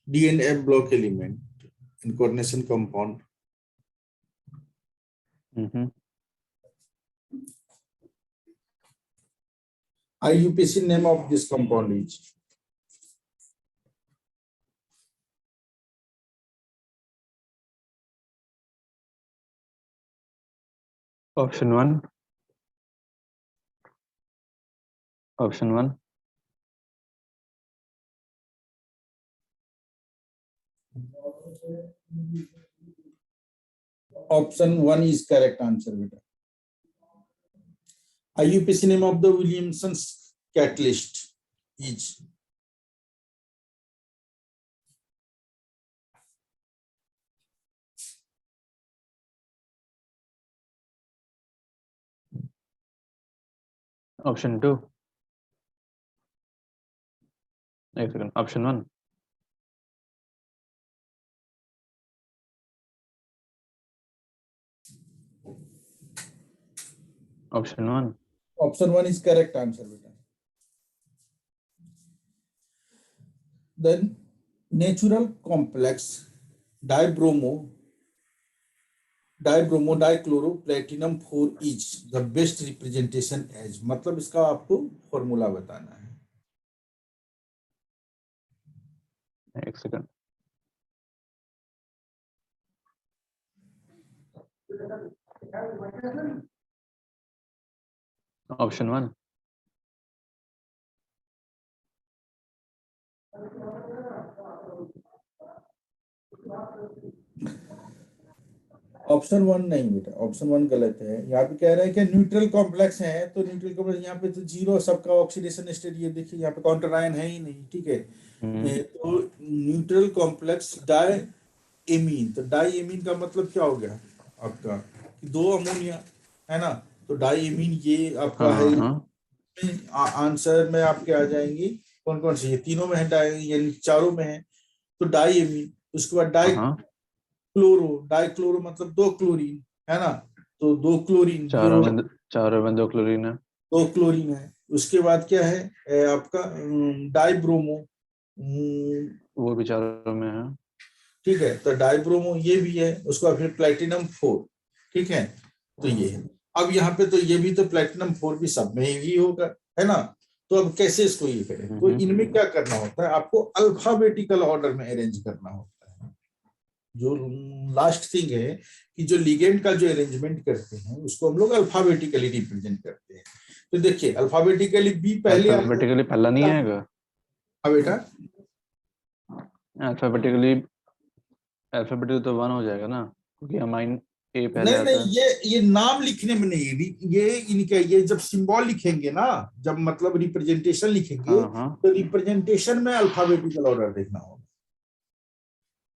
D and F block element in coordination compound. IUPAC name of this compound is option 1. Option 1. Option 1 is correct answer. Beta. IUPAC name of the Williamson's catalyst is Option 2. एक second. Option 1. Option 1. Option 1 is correct answer. Beta. Then natural complex dibromo dichloro platinum 4 is the best representation as, मतलब इसका आपको formula बताना है. एक second. Option 1. Option 1 नहीं बेटा, option 1 गलत है. यहाँ पे कह रहा है कि न्यूट्रल कॉम्प्लेक्स है, तो न्यूट्रल कॉम्प्लेक्स यहाँ पे तो जीरो सबका ऑक्सीडेशन स्टेट, ये देखिए यहाँ पे काउंटर आयन है ही नहीं. ठीक है, तो न्यूट्रल कॉम्प्लेक्स डाई एमीन, तो डाई एमीन का मतलब क्या हो गया आपका, दो अमोनिया है ना, तो डाई एमीन ये आपका है. आंसर में आपके आ जाएंगी कौन कौन सी, ये तीनों में है डाई, यानी चारों में है, तो डाई एमीन. उसके बाद डाइक्लोरो मतलब दो क्लोरीन है ना, तो दो क्लोरीन, चारों में दो क्लोरीन है, दो क्लोरीन है. उसके बाद क्या है आपका डाइब्रोमो, वो भी चारों में है. ठीक है, तो डाइब्रोमो ये भी है. उसके बाद फिर प्लेटिनम 4. ठीक है, तो ये है. अब यहाँ पे तो ये भी तो प्लेटिनम 4 भी सब में ही होगा है ना, तो अब कैसे इसको ये करें, तो इनमें क्या करना होता है, आपको अल्फाबेटिकल ऑर्डर में अरेंज करना होता है. जो लास्ट थिंग है कि जो लिगेंड का जो अरेंजमेंट करते हैं उसको हम लोग अल्फाबेटिकली रिप्रेजेंट करते हैं. तो देखिए अल्फाबेटिकली बी पहले, अल्फाबेटिकली पहला नहीं आएगा. हाँ बेटा, अल्फाबेटिकली तो 1 हो जाएगा ना, क्योंकि अमाइन ए पहले नहीं आता नहीं, ये नाम लिखने में नहीं, ये इनका ये जब सिंबल लिखेंगे ना, जब मतलब रिप्रेजेंटेशन लिखेंगे, तो रिप्रेजेंटेशन में अल्फाबेटिकल ऑर्डर देखना होगा.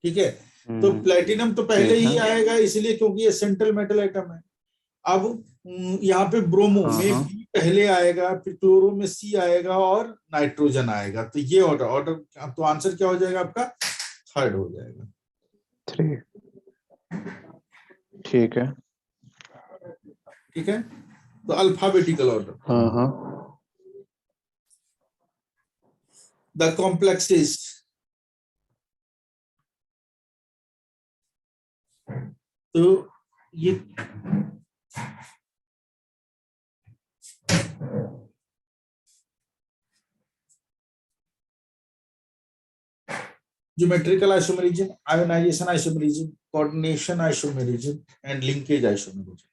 ठीक है, तो प्लेटिनम तो पहले ही आएगा इसलिए क्योंकि ये सेंट्रल मेटल आइटम है. अब यहाँ पे ब्रोमो में बी पहले आएगा, फिर क्लोरो में सी आएगा और नाइट्रोजन आएगा, तो ये ऑर्डर तो आंसर क्या हो जाएगा आपका, थर्ड हो जाएगा. 3. ठीक है, ठीक है, तो alphabetical order. The complex is, तो ये geometrical isomerism, ionization isomerism, coordination isomerism, and linkage isomerism.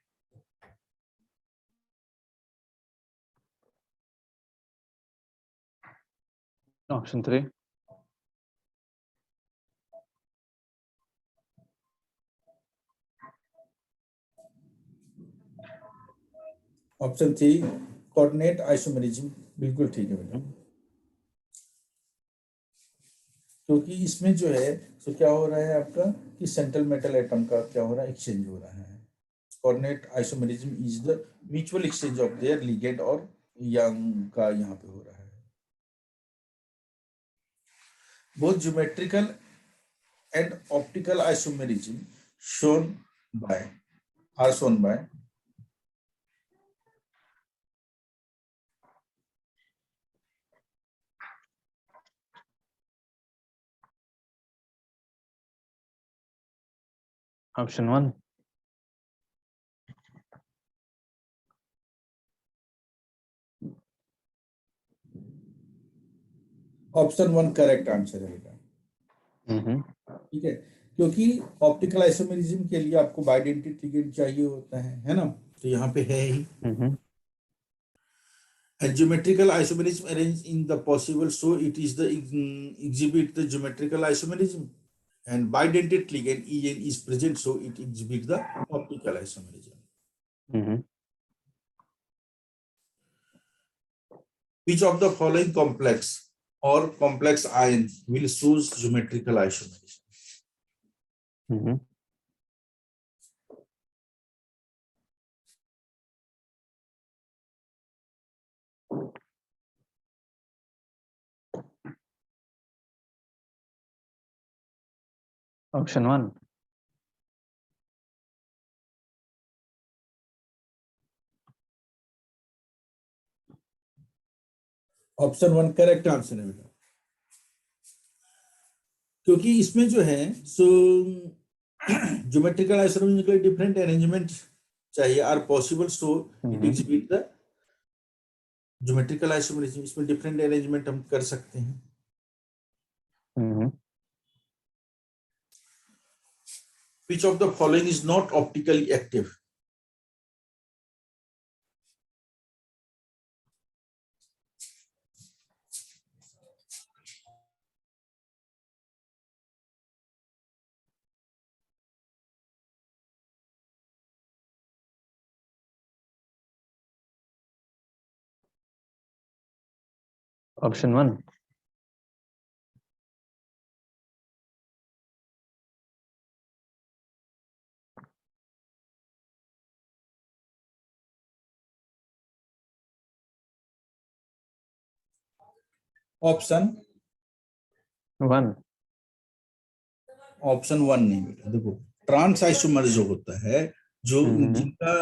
Option 3. Option 3 coordinate isomerism, बिल्कुल ठीक है बेटा, क्योंकि इसमें जो है तो क्या हो रहा है आपका कि सेंट्रल मेटल एटम का क्या हो रहा है, एक्सचेंज हो रहा है. Coordinate isomerism is the mutual exchange of their ligand और यंग का यहाँ पे हो रहा है. Both geometrical and optical isomerism shown by are shown by option 1. Option 1 correct answer है बेटा। ठीक है, क्योंकि ऑप्टिकल आइसोमेरिज्म के लिए आपको बाइडेंटिटी लिगेंड चाहिए होता है ना, तो यहाँ पे है ही। And geometrical isomerism arranged in the possible, so it is the exhibit the geometrical isomerism, and bidentate ligand En is present, so it exhibits the optical isomerism. Which of the following complex or complex ion will shows geometrical isomerism? Option 1. Option 1 correct answer है बेटा, क्योंकि इसमें जो है सो geometrical isomerism के लिए different arrangement चाहिए are possible, so it exhibit the geometrical isomerism. इसमें डिफरेंट अरेंजमेंट हम कर सकते हैं। Which of the following is not optically active? Option 1. Option 1. Option 1 नहीं बेटा, देखो ट्रांस आइसोमर जो होता है, जो जिनका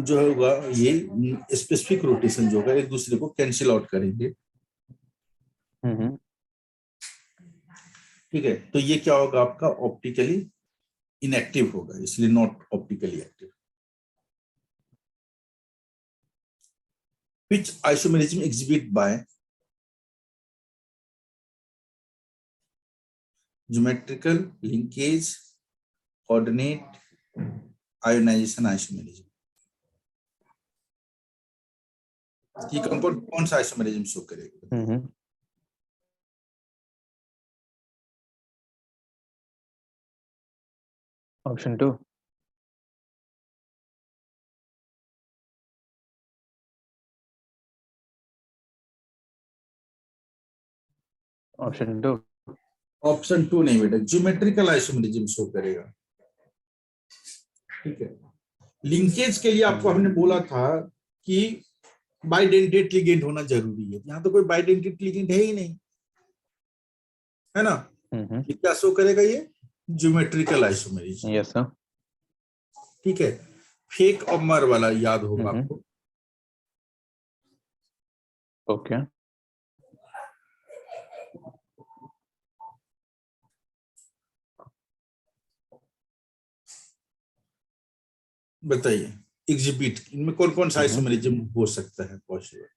जो होगा ये स्पेसिफिक रोटेशन जो होगा एक दूसरे को कैंसिल आउट करेंगे। ठीक है, तो ये क्या होगा आपका ऑप्टिकली इनएक्टिव होगा, इसलिए not optically active. Which isomerism exhibit by geometrical linkage, coordinate, ionization isomerism? ये कंपाउंड कौन सा आइसोमेरिज्म शो करेगा? ऑप्शन 2. ऑप्शन 2. ऑप्शन 2 नहीं बेटा, ज्योमेट्रिकल आइसोमेरिज्म शो करेगा। ठीक है, लिंकेज के लिए आपको हमने बोला था कि बाइडेंटेट लिगेंड होना जरूरी है, यहाँ तो कोई बाइडेंटेट लिगेंड है ही नहीं, है ना। ये क्या शो करेगा? ये ज्योमेट्रिकल आइसोमेरिज्म। Yes sir. ठीक है, फेक और मर वाला याद होगा आपको। ओके। बताइए एग्जिबिट इनमें कौन कौन सा आइसोमेरिज्म हो सकता है पॉसिबल?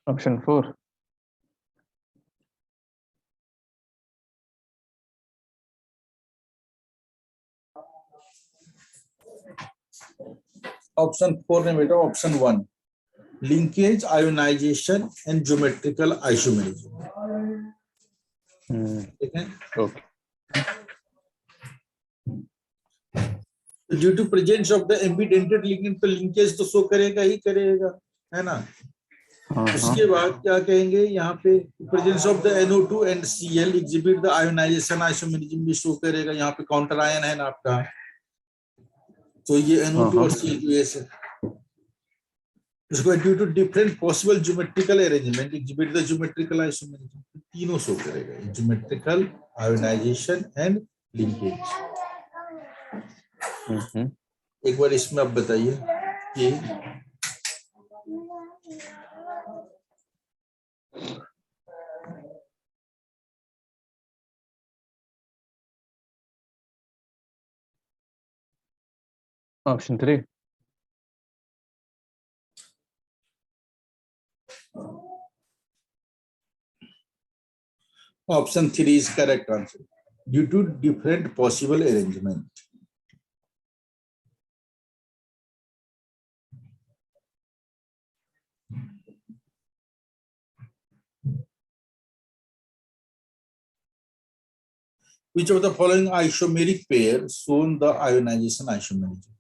ऑप्शन 4. ऑप्शन 4 में बेटा option 1 linkage, ionization and geometrical isomerism. ठीक है. Okay. Due to presence of the ambidentate ligand, तो लिंकेज तो शो करेगा ही करेगा, है ना. उसके बाद क्या कहेंगे यहाँ पे, presence of the NO2 and Cl exhibit the ionization isomerism भी शो करेगा. यहाँ पे काउंटर आयन है ना आपका, तो ये NO2 और Cl2S है. उसको due to different possible geometrical arrangement exhibit the geometrical isomerism, तीनों शो करेगा, ज्योमेट्रिकल, आयोनाइजेशन एंड लिंकेज. एक बार इसमें आप बताइए कि option 3. Option 3 is correct answer. Due to different possible arrangement. Which of the following isomeric pair shown the ionization isomerism?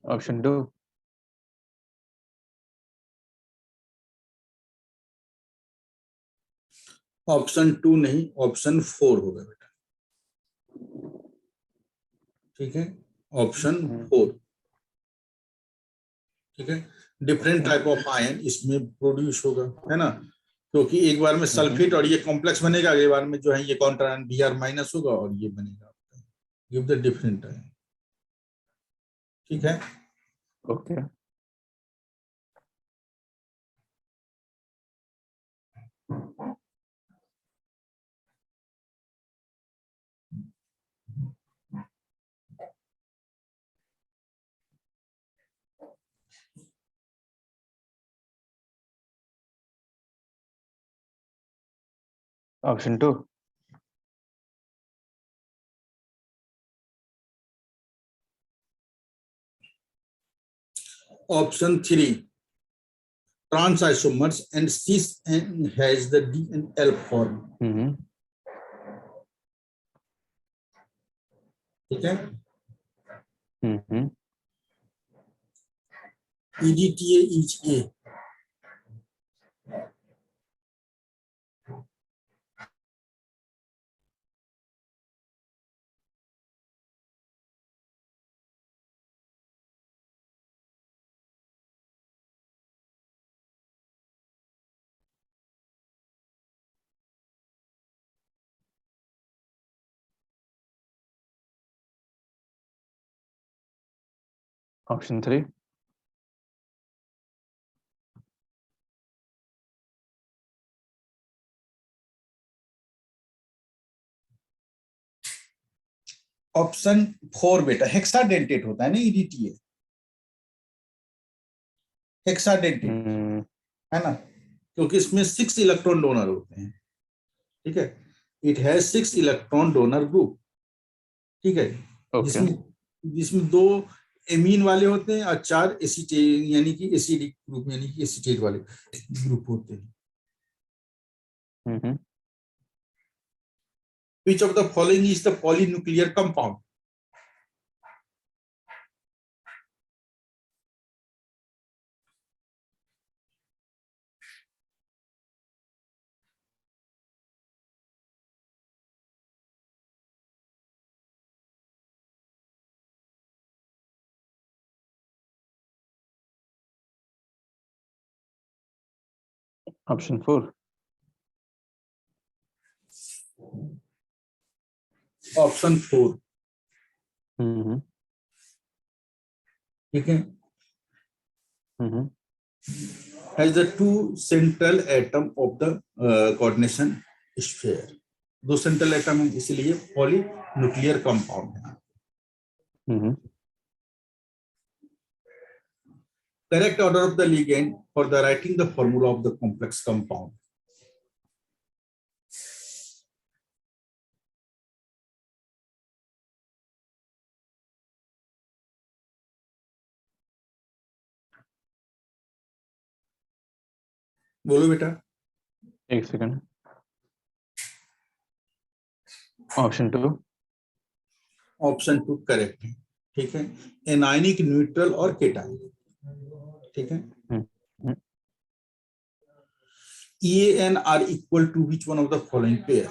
Option 2. Option 2 नहीं, option 4 होगा बेटा. ठीक है, ऑप्शन 4. ठीक है, डिफरेंट टाइप ऑफ आयन इसमें प्रोड्यूस होगा, है ना. क्योंकि एक बार में सल्फेट और ये कॉम्प्लेक्स बनेगा, अगली बार में जो है ये काउंटर आयन Br- होगा और ये बनेगा गिव द डिफरेंट आयन. ठीक है. Okay. Option 2. Option 3 trans isomers and cis and has the D and L form. ठीक है. EDTA each A. Option 3। Option 4 बेटा हेक्साडेंटेट होता है ना, EDTA हेक्साडेंटेट है ना, क्योंकि इसमें 6 इलेक्ट्रॉन डोनर होते हैं, ठीक है। It has 6 electron donor group, ठीक है, ओके। जिसमें जिसमें 2 एमीन वाले होते हैं और 4 एसीटेट यानी कि एसिडिक ग्रुप यानी कि एसीटेट वाले ग्रुप होते हैं। Which of the following is the polynuclear compound? Option 4। Option 4, ठीक है, has the 2 central atom of the coordination sphere. 2 central atom है, इसलिए पॉलीन्यूक्लियर कंपाउंड है। Correct order of the ligand for the writing the formula of the complex compound. बोलो बेटा। एक second. Option 2। Option 2 correct है, ठीक है। एनायनिक, न्यूट्रल और केटायनिक, ठीक है। EAN are equal to which one of the following pair?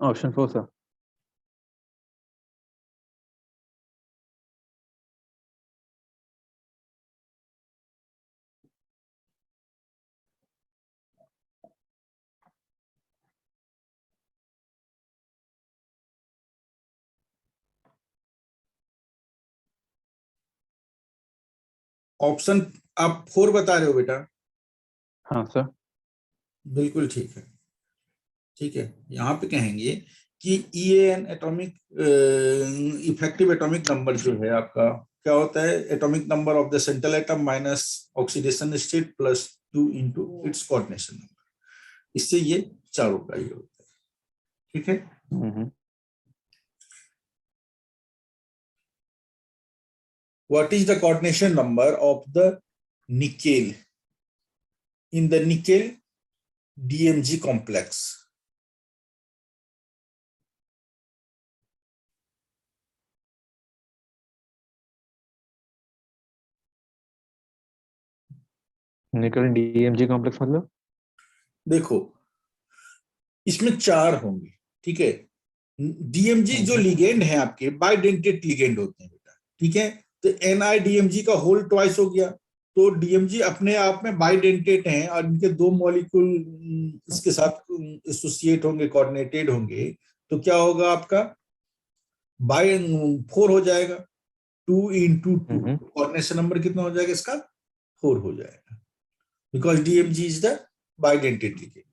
Option 4 sir. Option आप 4 बता रहे हो बेटा? हाँ सर। बिल्कुल ठीक है, ठीक है। यहाँ पे कहेंगे कि EAN atomic effective atomic number जो है आपका क्या होता है, atomic number of the central atom minus oxidation state plus 2 into its coordination number. इससे ये चारों का ही होता है, ठीक है। What is the coordination number of the nickel in the nickel DMG complex? निकल DMG कॉम्प्लेक्स मतलब? देखो इसमें 4 होंगे, ठीक है। DMG जो लिगेंड है आपके बाइडेंटेट लिगेंड होते हैं बेटा, ठीक है। तो NIDMG का होल ट्वाइस हो गया, तो DMG अपने आप में बाइडेंटेट हैं और इनके 2 मॉलिक्यूल इसके साथ एसोसिएट होंगे, कोऑर्डिनेटेड होंगे, तो क्या होगा आपका बाय 4 हो जाएगा। 2 into 2 कोऑर्डिनेशन नंबर कितना हो जाएगा इसका? 4 हो जाएगा, because DMG is the bidentate ligand.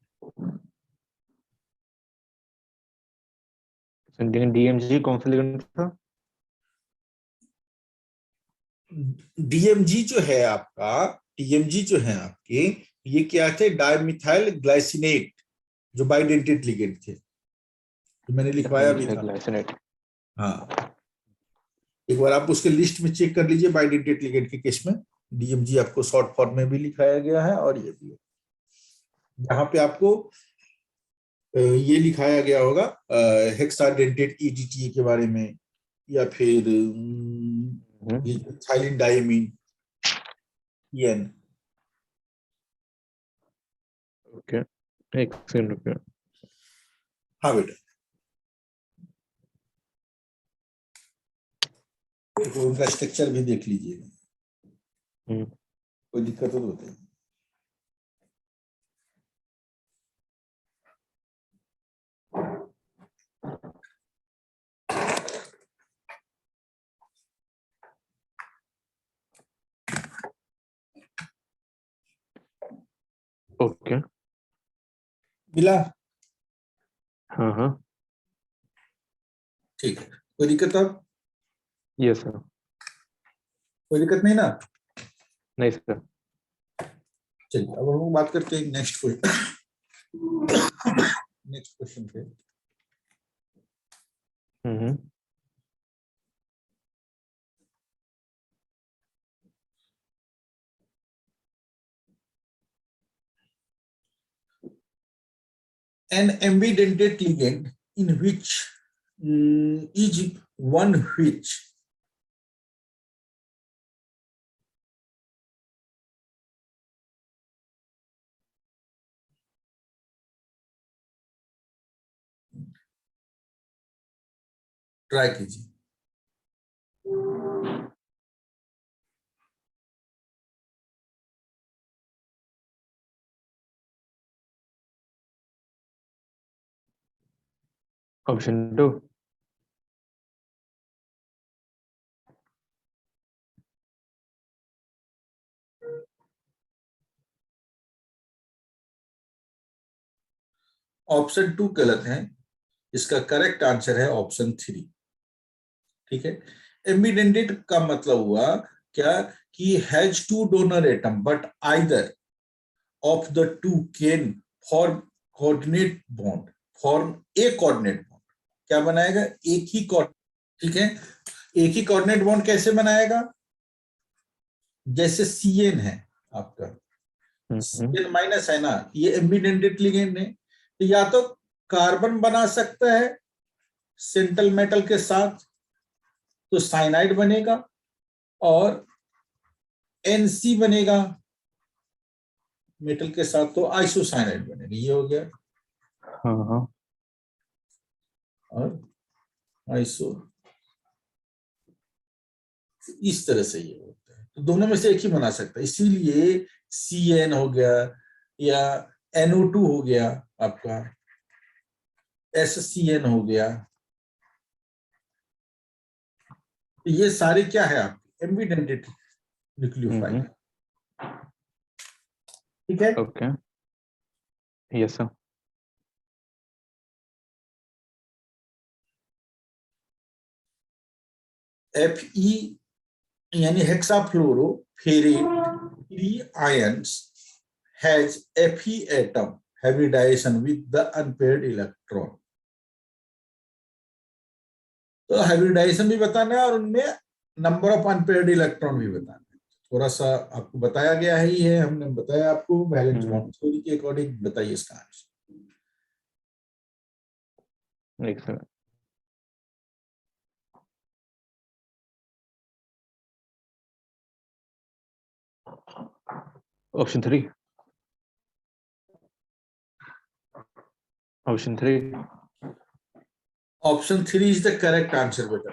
DMG कौन सा लिगेंड था? DMG जो है आपका, DMG जो है आपके, ये क्या थे? डाइमिथाइल ग्लाइसिनेट, जो बाइडेंटेट लिगेंड थे, तो मैंने लिखवाया भी था। ग्लाइसिनेट। हाँ, एक बार आप उसके लिस्ट में चेक कर लीजिए, बाइडेंटेट लिगेंड के केस में DMG आपको शॉर्ट फॉर्म में भी लिखाया गया है और ये भी है। जहां पे आपको ये लिखाया गया होगा हेक्साडेंटेट EDTA के बारे में, या फिर थाइलिन डायमीन EN। ओके, एक सेकंड रुकिए। हाँ बेटा। तो उनका स्ट्रक्चर भी देख लीजिएगा, कोई दिक्कत हो तो बताइए। ओके। मिला? हाँ हाँ। ठीक है, कोई दिक्कत अब? Yes sir. कोई दिक्कत नहीं ना? नहीं सर। चलिए अब हम लोग बात करते हैं नेक्स्ट क्वेश्चन पे। हम्म। An ambidentate ligand in which is one which try कीजिए। ऑप्शन 2। ऑप्शन 2 गलत है, इसका करेक्ट आंसर है ऑप्शन 3। ठीक है, एम्बिडेंटेट का मतलब हुआ क्या कि has two donor atom but either of the two can form coordinate bond, form A coordinate bond. क्या बनाएगा? एक ही कोऑर्डिनेट। ठीक है, एक ही कोऑर्डिनेट बॉन्ड कैसे बनाएगा? जैसे CN है आपका, CN माइनस है ना, ये एम्बिडेंटेट लिगेंड है, तो या तो कार्बन बना सकता है सेंट्रल मेटल के साथ तो साइनाइड बनेगा, और NC बनेगा मेटल के साथ तो आइसोसाइनाइड बनेगा। ये हो गया, हाँ हाँ। और आइसो, इस तरह से ये होता है, तो दोनों में से एक ही बना सकता है। इसीलिए CN हो गया या NO2 हो गया आपका, SCN हो गया, ये सारे क्या है आपके एम्बिडेंटेट न्यूक्लियोफाइल। ठीक है, ओके। Yes sir. Fe यानी हेक्साफ्लोरोफेरेट 3 ions has Fe atom hybridization with the unpaired electron। तो हाइब्रिडाइजेशन भी बताना है और उनमें नंबर ऑफ अनपेयर्ड इलेक्ट्रॉन भी बताना है। थोड़ा सा आपको बताया गया है, ही है, हमने बताया आपको वैलेंस बॉन्ड थ्योरी के अकॉर्डिंग। बताइए इसका आंसर। एक second. Option 3। Option 3। Option 3 is the correct answer बेटा।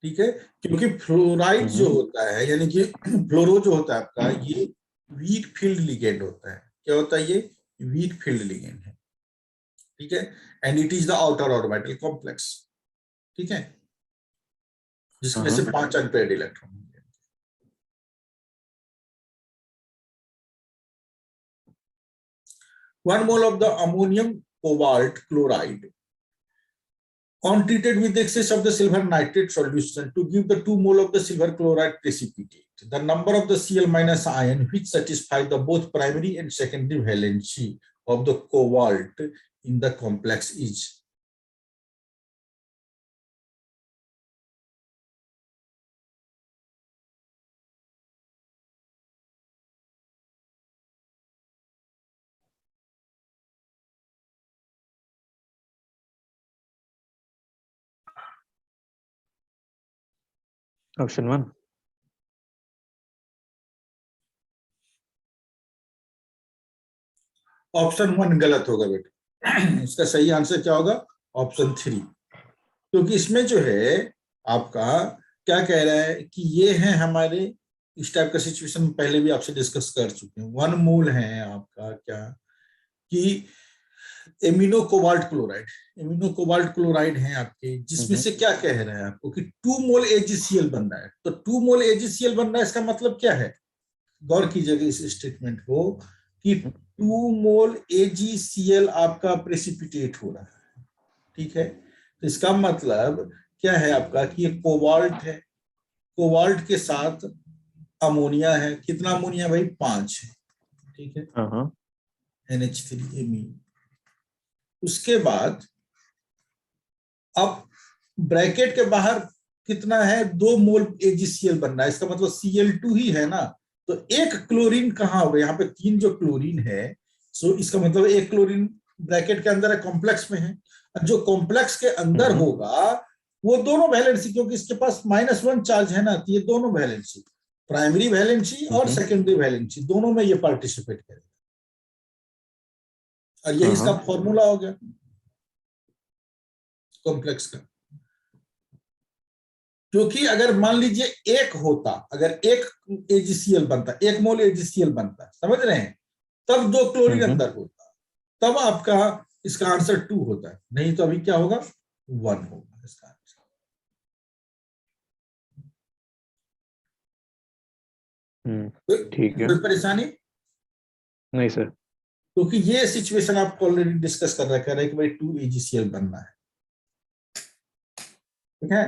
ठीक है, क्योंकि फ्लोराइड जो होता है, यानी कि फ्लोरो जो होता है आपका, ये वीक फील्ड लिगेंड होता है। क्या होता है? ये वीक फील्ड लिगेंड है। ठीक है, and it is the outer orbital complex. ठीक है, जिसमें से 5 अनपेयर्ड इलेक्ट्रॉन होंगे। 1 mole of the ammonium cobalt chloride on treated with excess of the silver nitrate solution to give the 2 mole of the silver chloride precipitate. The number of the Cl minus ion which satisfy the both primary and secondary valency of the cobalt in the complex is. Option 1। Option 1 गलत होगा बेटा। इसका सही answer क्या होगा? Option 3, क्योंकि इसमें जो है आपका क्या कह रहा है कि ये है हमारे, इस टाइप का सिचुएशन पहले भी आपसे डिस्कस कर चुके हैं। 1 मोल है आपका क्या कि amino cobalt chloride, amino cobalt chloride है आपके, जिसमें से क्या कह रहा है आपको कि 2 मोल AgCl बन रहा है। तो 2 मोल AgCl बन रहा है, इसका मतलब क्या है, गौर कीजिएगा इस स्टेटमेंट को कि 2 मोल AgCl आपका प्रेसिपिटेट हो रहा है, ठीक है। तो इसका मतलब क्या है आपका कि ये कोबाल्ट है, कोबाल्ट के साथ अमोनिया है, कितना अमोनिया भाई, 5 है, ठीक है, NH3 उसके बाद अब ब्रैकेट के बाहर कितना है, 2 मोल AgCl बन रहा है, इसका मतलब Cl2 ही है ना। तो एक क्लोरीन कहाँ होगा, यहाँ पे 3 जो क्लोरीन है, सो इसका मतलब एक क्लोरीन ब्रैकेट के अंदर है, कॉम्प्लेक्स में है। जो कॉम्प्लेक्स के अंदर होगा वो दोनों वैलेंसी, क्योंकि इसके पास -1 चार्ज है ना, तो ये दोनों वैलेंसी, प्राइमरी वैलेंसी और सेकेंडरी वैलेंसी, दोनों में ये पार्टिसिपेट करेगा। और यही इसका फॉर्मूला हो गया कॉम्प्लेक्स का। क्योंकि अगर मान लीजिए एक होता, अगर एक AgCl बनता, 1 मोल AgCl बनता, समझ रहे हैं, तब 2 क्लोरीन अंदर होता, तब आपका इसका आंसर 2 होता है, नहीं तो अभी क्या होगा, 1 होगा इसका आंसर। ठीक है, कोई परेशानी नहीं सर। क्योंकि ये सिचुएशन आपको ऑलरेडी डिस्कस कर रखा है कि भाई 2 AgCl बनना है, ठीक है।